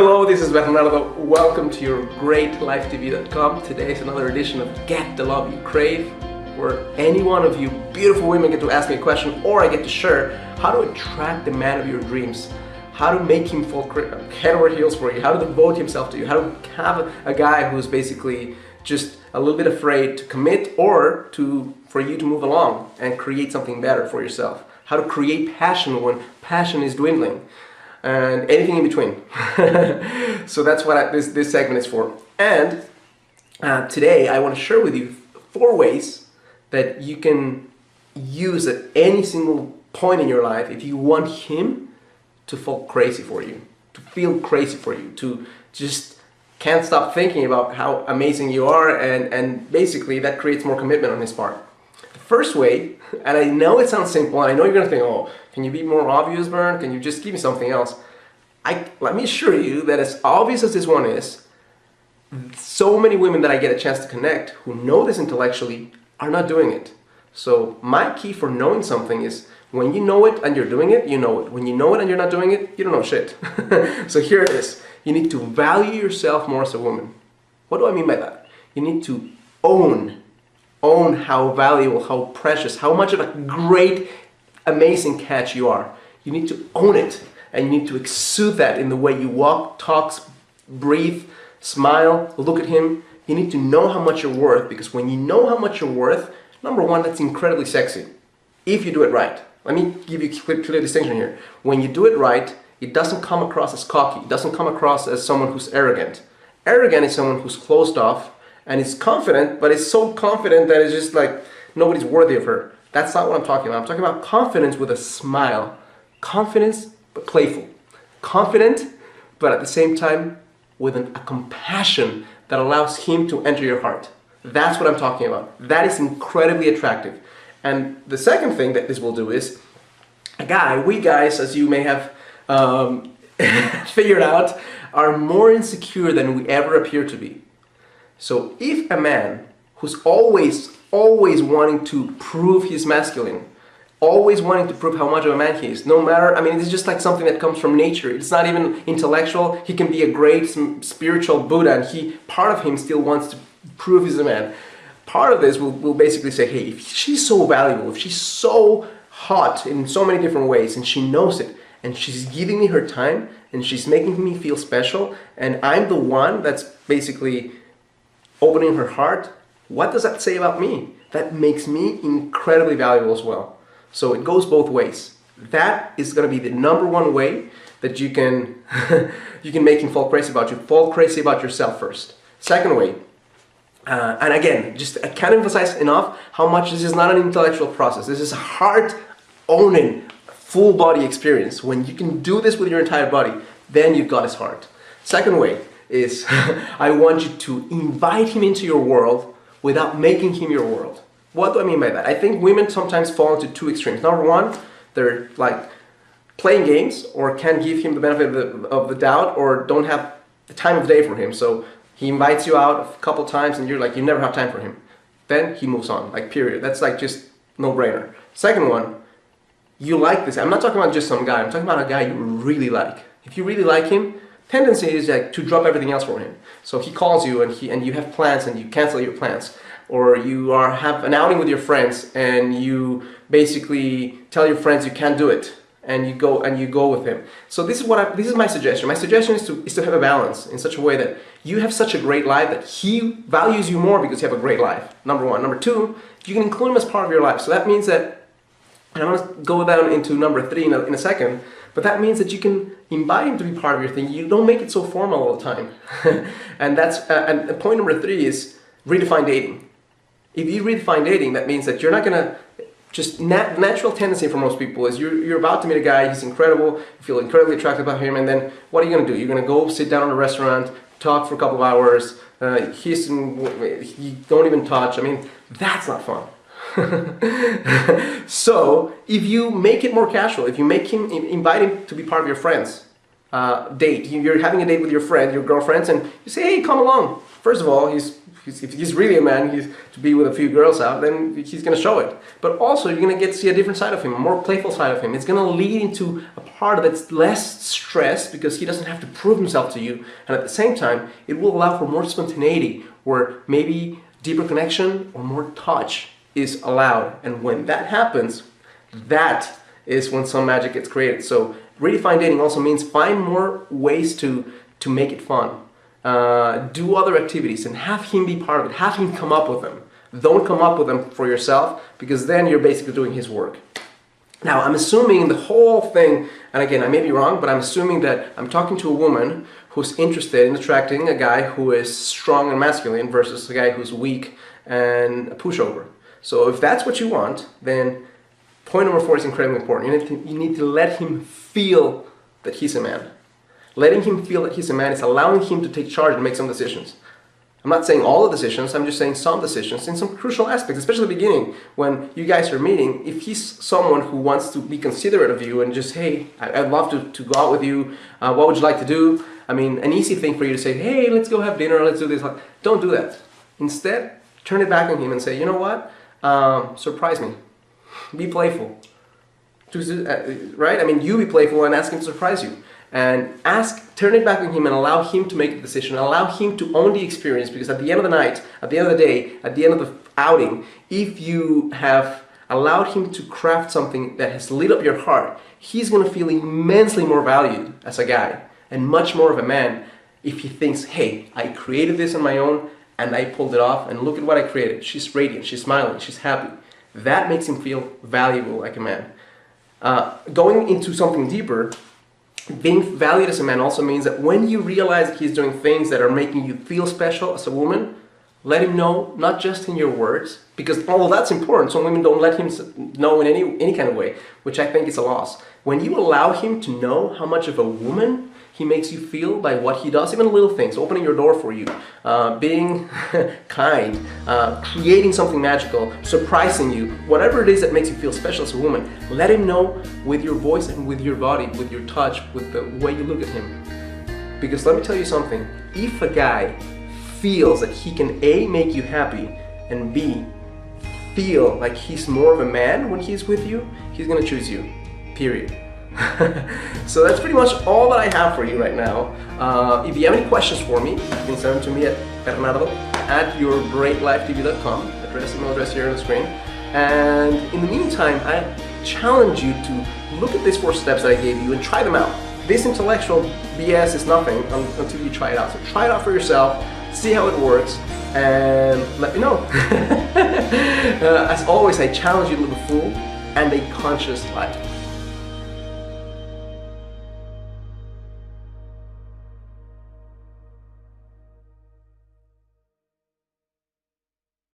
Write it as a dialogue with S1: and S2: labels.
S1: Hello, this is Bernardo. Welcome to your greatlifetv.com. Today is another edition of Get the Love You Crave, where any one of you beautiful women get to ask me a question, or I get to share how to attract the man of your dreams, how to make him fall head over heels for you, how to devote himself to you, how to have a guy who's basically just a little bit afraid to commit, or for you to move along and create something better for yourself, how to create passion when passion is dwindling, and anything in between. So that's what this segment is for. And today I want to share with you 4 ways that you can use at any single point in your life if you want him to fall crazy for you, to feel crazy for you, to just can't stop thinking about how amazing you are, and basically that creates more commitment on his part. The first way, and I know it sounds simple, and I know you're gonna think, oh, can you be more obvious, Bern? Can you just give me something else? Let me assure you that as obvious as this one is, so many women that I get a chance to connect who know this intellectually are not doing it. So my key for knowing something is when you know it and you're doing it, you know it. When you know it and you're not doing it, you don't know shit. So here it is. You need to value yourself more as a woman. What do I mean by that? You need to own how valuable, how precious, how much of a great, amazing catch you are. You need to own it, and you need to exude that in the way you walk, talk, breathe, smile, look at him. You need to know how much you're worth, because when you know how much you're worth, number one, that's incredibly sexy, if you do it right. Let me give you a clear distinction here. When you do it right, it doesn't come across as cocky. It doesn't come across as someone who's arrogant. Arrogant is someone who's closed off and is confident, but is so confident that it's just like nobody's worthy of her. That's not what I'm talking about. I'm talking about confidence with a smile. Confidence, but playful. Confident, but at the same time with a compassion that allows him to enter your heart. That's what I'm talking about. That is incredibly attractive. And the second thing that this will do is, we guys, as you may have figured out, are more insecure than we ever appear to be. So if a man who's always wanting to prove he's masculine, always wanting to prove how much of a man he is, no matter, it's just like something that comes from nature. It's not even intellectual. He can be a great spiritual Buddha, and part of him still wants to prove he's a man. Part of this will basically say, hey, if she's so valuable, if she's so hot in so many different ways, and she knows it, and she's giving me her time, and she's making me feel special, and I'm the one that's basically opening her heart, what does that say about me? That makes me incredibly valuable as well. So it goes both ways. That is going to be the number one way that you can make him fall crazy about you. Fall crazy about yourself first. Second way, and again, I can't emphasize enough how much this is not an intellectual process. This is a heart-owning, full-body experience. When you can do this with your entire body, then you've got his heart. Second way is I want you to invite him into your world without making him your world. What do I mean by that? I think women sometimes fall into 2 extremes. Number one, they're like playing games, or can't give him the benefit of the doubt, or don't have the time of day for him. So he invites you out a couple times and you're like, you never have time for him. Then he moves on, like period. That's like just no-brainer. Second one, you like this. I'm not talking about just some guy. I'm talking about a guy you really like. If you really like him, tendency is like to drop everything else for him. So he calls you and you have plans and you cancel your plans. Or you have an outing with your friends and you basically tell your friends you can't do it, and you go with him. So this is my suggestion. My suggestion is to have a balance in such a way that you have such a great life that he values you more because you have a great life. Number one. Number two, you can include him as part of your life. So that means that, and I'm going to go down into number 3 in a second, but that means that you can invite him to be part of your thing. You don't make it so formal all the time. And and point number 3 is redefine dating. If you redefine dating, that means that you're not going to just natural tendency for most people is you're about to meet a guy, he's incredible, you feel incredibly attracted about him, and then what are you going to do? You're going to go sit down in a restaurant, talk for a couple of hours, kiss, and you don't even touch. That's not fun. So if you make it more casual, if you invite him to be part of your friends, date. You're having a date with your friend, your girlfriends, and you say, hey, come along. First of all, if he's really a man, he's to be with a few girls out, then he's going to show it. But also, you're going to get to see a different side of him, a more playful side of him. It's going to lead into a part that's less stress because he doesn't have to prove himself to you. And at the same time, it will allow for more spontaneity, where maybe deeper connection or more touch is allowed. And when that happens, that is when some magic gets created. So redefine dating also means find more ways to make it fun. Do other activities and have him be part of it. Have him come up with them. Don't come up with them for yourself, because then you're basically doing his work. Now, I'm assuming the whole thing, and again, I may be wrong, but I'm assuming that I'm talking to a woman who's interested in attracting a guy who is strong and masculine versus a guy who's weak and a pushover. So if that's what you want, then point number 4 is incredibly important. You need to let him feel that he's a man. Letting him feel that he's a man is allowing him to take charge and make some decisions. I'm not saying all the decisions, I'm just saying some decisions in some crucial aspects, especially at the beginning when you guys are meeting. If he's someone who wants to be considerate of you and just, hey, I'd love to go out with you, what would you like to do? I mean, an easy thing for you to say, hey, let's go have dinner, let's do this. Don't do that. Instead, turn it back on him and say, you know what? Surprise me. Be playful. Right? I mean, you be playful and ask him to surprise you. And turn it back on him and allow him to make the decision, allow him to own the experience, because at the end of the night, at the end of the day, at the end of the outing, if you have allowed him to craft something that has lit up your heart, he's going to feel immensely more valued as a guy and much more of a man if he thinks, hey, I created this on my own and I pulled it off and look at what I created. She's radiant, she's smiling, she's happy. That makes him feel valuable like a man. Going into something deeper, being valued as a man also means that when you realize that he's doing things that are making you feel special as a woman, let him know, not just in your words, because although that's important, some women don't let him know in any kind of way, which I think is a loss. When you allow him to know how much of a woman he makes you feel by what he does, even little things, opening your door for you, being kind, creating something magical, surprising you, whatever it is that makes you feel special as a woman, let him know with your voice and with your body, with your touch, with the way you look at him. Because let me tell you something, if a guy feels that he can A, make you happy, and B, feel like he's more of a man when he's with you, he's gonna choose you, period. So that's pretty much all that I have for you right now. If you have any questions for me, you can send them to me at bernardo@yourgreatlifetv.com, email address here on the screen. And in the meantime, I challenge you to look at these 4 steps that I gave you and try them out. This intellectual BS is nothing until you try it out. So try it out for yourself, see how it works, and let me know. As always, I challenge you to live a full and a conscious life.